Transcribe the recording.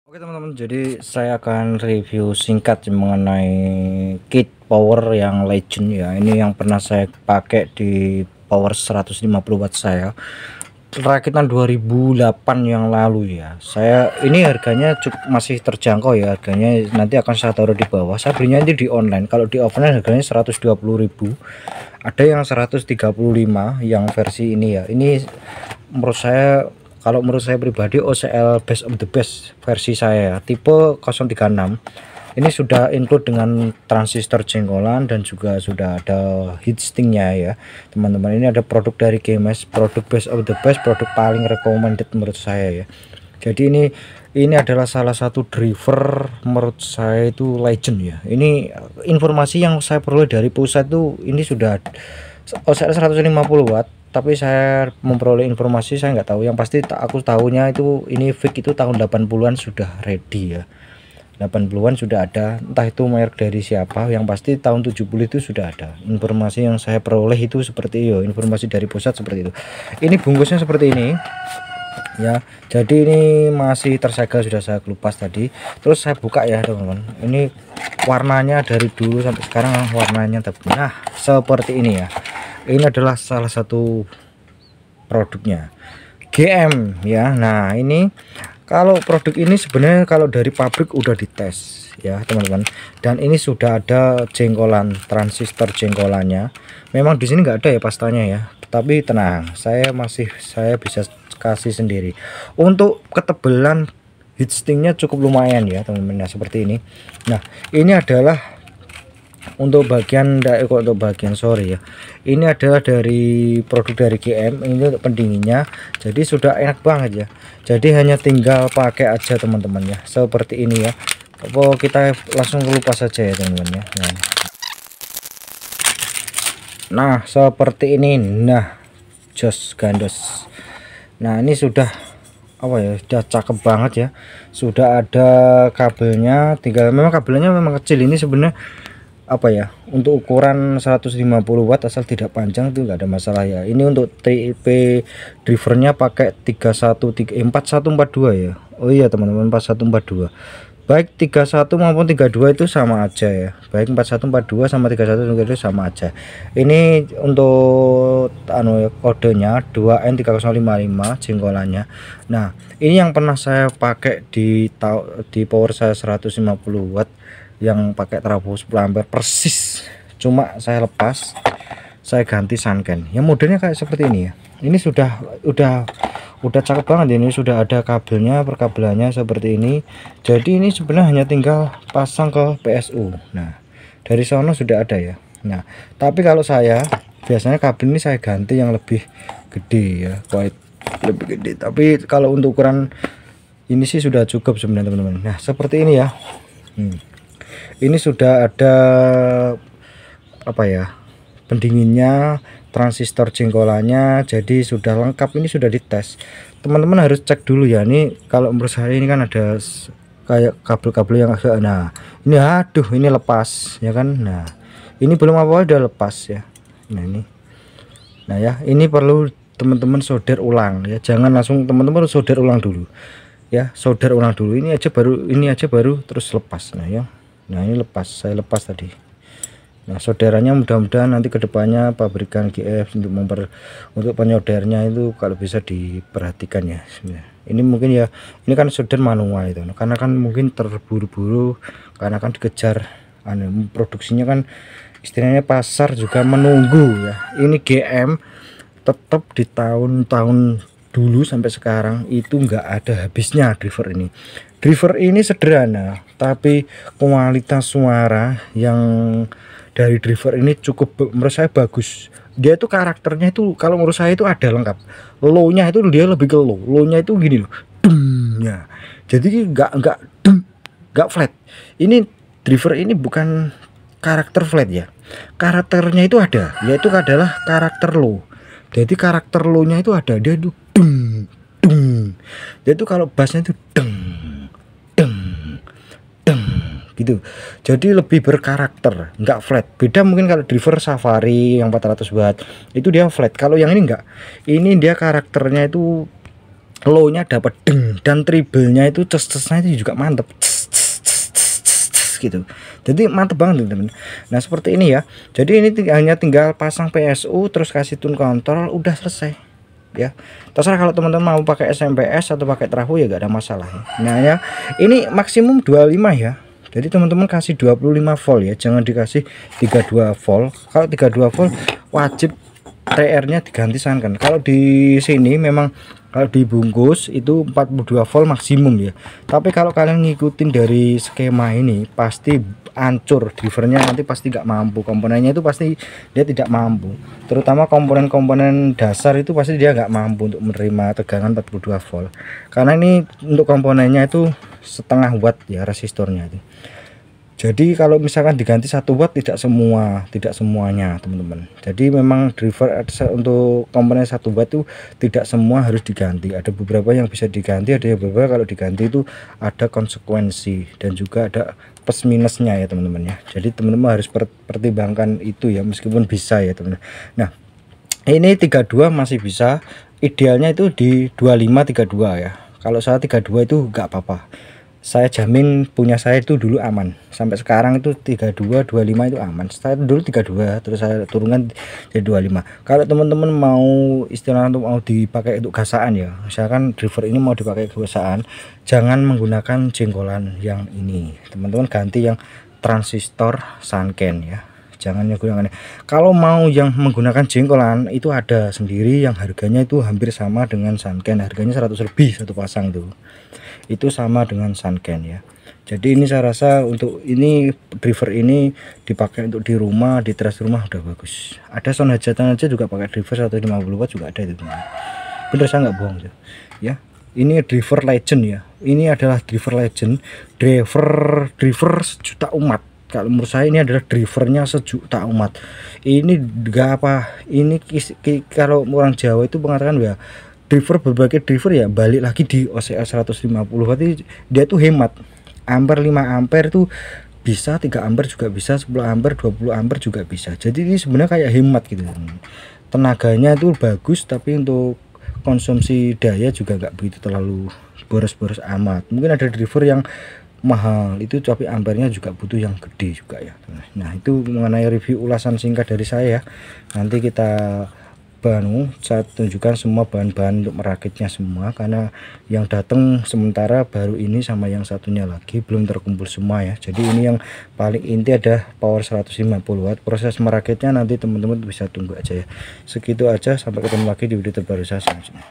Oke teman-teman, jadi saya akan review singkat mengenai kit power yang legend ya. Ini yang pernah saya pakai di power 150 watt saya, rakitan 2008 yang lalu ya. Saya ini harganya masih terjangkau ya, harganya nanti akan saya taruh di bawah. Saya belinya ini di online. Kalau di offline harganya 120.000, ada yang 135 yang versi ini ya. Ini menurut saya, kalau menurut saya pribadi, OCL best of the best versi saya tipe 036. Ini sudah include dengan transistor jenggolan dan juga sudah ada heatsinknya ya teman-teman. Ini ada produk dari GMS, produk best of the best, produk paling recommended menurut saya ya. Jadi ini adalah salah satu driver menurut saya itu legend ya. Ini informasi yang saya peroleh dari pusat tuh, ini sudah OCL 150 watt, tapi saya memperoleh informasi, saya nggak tahu, yang pasti aku tahunya itu ini fix itu tahun 80-an sudah ready ya. 80-an sudah ada, entah itu merek dari siapa, yang pasti tahun 70 itu sudah ada. Informasi yang saya peroleh itu seperti itu, informasi dari pusat seperti itu. Ini bungkusnya seperti ini ya, jadi ini masih tersegel, sudah saya kelupas tadi. Terus saya buka ya teman-teman, ini warnanya dari dulu sampai sekarang warnanya nah seperti ini ya. Ini adalah salah satu produknya GM ya. Nah ini kalau produk ini sebenarnya kalau dari pabrik udah dites ya teman-teman, dan ini sudah ada jenggolan, transistor jenggolannya. Memang di sini nggak ada ya pastanya ya, tapi tenang, saya bisa kasih sendiri. Untuk ketebalan heatsinknya cukup lumayan ya teman-teman. Nah seperti ini. Nah ini adalah untuk bagian sorry ya, ini adalah dari produk dari GM. Ini untuk pendinginnya, jadi sudah enak banget ya. Jadi hanya tinggal pakai aja teman-teman ya, seperti ini ya. Apa kita langsung lepas saja ya teman-teman ya. Nah seperti ini, nah jos gandos. Nah ini sudah apa ya, sudah cakep banget ya, sudah ada kabelnya. Tinggal memang kabelnya memang kecil ini sebenarnya, apa ya, untuk ukuran 150 watt asal tidak panjang itu enggak ada masalah ya. Ini untuk TIP drivernya pakai 4142 ya. Oh iya teman-teman, 4142. Baik 31 maupun 32 itu sama aja ya. Baik 4142 sama 31 itu sama aja. Ini untuk kodenya 2N3055 jenggolannya. Nah, ini yang pernah saya pakai di power saya 150 watt yang pakai trafo 10 ampere persis, cuma saya lepas, saya ganti sunken yang modelnya kayak seperti ini ya. Ini udah cakep banget ini, sudah ada kabelnya, perkabelannya seperti ini. Jadi ini sebenarnya hanya tinggal pasang ke PSU. Nah dari sana sudah ada ya. Nah tapi kalau saya biasanya kabel ini saya ganti yang lebih gede ya, quite lebih gede. Tapi kalau untuk ukuran ini sih sudah cukup sebenarnya teman-teman. Nah seperti ini ya. Ini sudah ada apa ya, pendinginnya, transistor jenggolannya, jadi sudah lengkap. Ini sudah dites, teman-teman harus cek dulu ya. Ini kalau menurut saya ini kan ada kayak kabel-kabel yang agak, nah ini aduh ini lepas ya kan. Nah ini belum apa udah lepas ya. Nah ini, nah ya ini perlu teman-teman solder ulang ya, jangan langsung teman-teman solder ulang dulu ya, solder ulang dulu. Ini aja baru terus lepas. Nah ya, nah ini lepas, saya lepas tadi. Nah solderannya mudah-mudahan nanti kedepannya pabrikan GF untuk penyoldernya itu kalau bisa diperhatikan ya. Ini mungkin ya, ini kan solder manual itu, karena kan mungkin terburu-buru, karena kan dikejar produksinya kan, istilahnya pasar juga menunggu ya. Ini GM tetap di tahun-tahun dulu sampai sekarang itu enggak ada habisnya driver ini. Driver ini sederhana, tapi kualitas suara yang dari driver ini cukup, menurut saya bagus. Dia itu karakternya itu kalau menurut saya itu ada lengkap. Low-nya itu dia lebih ke low. Low-nya itu gini loh. Dumnya. Jadi enggak dum, enggak flat. Ini driver ini bukan karakter flat ya. Karakternya itu ada, yaitu adalah karakter low. Jadi karakter low-nya itu ada, dia itu dung dung. Dia itu kalau bassnya itu deng deng deng gitu. Jadi lebih berkarakter, enggak flat. Beda mungkin kalau driver Safari yang 400 watt itu dia flat. Kalau yang ini enggak, ini dia karakternya itu low-nya dapat deng, dan treble-nya itu ces-cesnya itu juga mantep gitu. Jadi mantep banget teman-teman. Nah seperti ini ya. Jadi ini hanya tinggal pasang PSU terus kasih tune kontrol, udah selesai ya. Terserah kalau teman-teman mau pakai SMPS atau pakai trafo ya gak ada masalah ya. Nah ya ini maksimum 25 ya. Jadi teman-teman kasih 25 volt ya, jangan dikasih 32 volt. Kalau 32 volt wajib TR-nya diganti kan. Kalau di sini memang kalau dibungkus itu 42 volt maksimum ya. Tapi kalau kalian ngikutin dari skema ini pasti hancur, drivernya nanti pasti nggak mampu, komponennya itu pasti dia tidak mampu. Terutama komponen-komponen dasar itu pasti dia nggak mampu untuk menerima tegangan 42 volt. Karena ini untuk komponennya itu setengah watt ya resistornya itu. Jadi kalau misalkan diganti 1 watt tidak semuanya teman-teman. Jadi memang driver untuk komponen 1 watt itu tidak semua harus diganti. Ada beberapa yang bisa diganti, ada beberapa kalau diganti itu ada konsekuensi dan juga ada plus minusnya ya teman-teman ya. Jadi teman-teman harus pertimbangkan itu ya, meskipun bisa ya teman-teman. Nah ini 32 masih bisa, idealnya itu di 25 32 ya. Kalau saya 32 itu enggak apa-apa, saya jamin punya saya itu dulu aman. Sampai sekarang itu 32 25 itu aman. Saya dulu 32 terus saya turunkan jadi 25. Kalau teman-teman mau istilah untuk mau dipakai untuk gasaan ya, misalkan driver ini mau dipakai gasaan, jangan menggunakan jenggolan yang ini teman-teman, ganti yang transistor Sanken ya, jangan menggunakan. Kalau mau yang menggunakan jenggolan itu ada sendiri yang harganya itu hampir sama dengan Sanken, harganya 100 lebih satu pasang tuh, itu sama dengan Sanken ya. Jadi ini saya rasa untuk ini driver ini dipakai untuk di rumah, di teras rumah udah bagus. Ada sound hajatan aja juga pakai driver 150 watt juga ada itu teman. Bener, saya nggak bohong ya. Ini driver legend ya, ini adalah driver legend, driver sejuta umat. Kalau menurut saya ini adalah drivernya sejuta umat. Ini enggak apa, ini kalau orang Jawa itu mengatakan ya driver, berbagai driver ya balik lagi di OCS 150 watt, dia tuh hemat. Ampere 5 ampere tuh bisa, 3 ampere juga bisa, 10 ampere 20 ampere juga bisa. Jadi ini sebenarnya kayak hemat gitu, tenaganya itu bagus, tapi untuk konsumsi daya juga nggak begitu terlalu boros-boros amat. Mungkin ada driver yang mahal itu tapi ampernya juga butuh yang gede juga ya. Nah itu mengenai review ulasan singkat dari saya. Nanti kita saya tunjukkan semua bahan-bahan untuk merakitnya semua, karena yang datang sementara baru ini sama yang satunya lagi belum terkumpul semua ya. Jadi ini yang paling inti ada power 150 watt. Proses merakitnya nanti teman-teman bisa tunggu aja ya. Segitu aja, sampai ketemu lagi di video terbaru saya selanjutnya.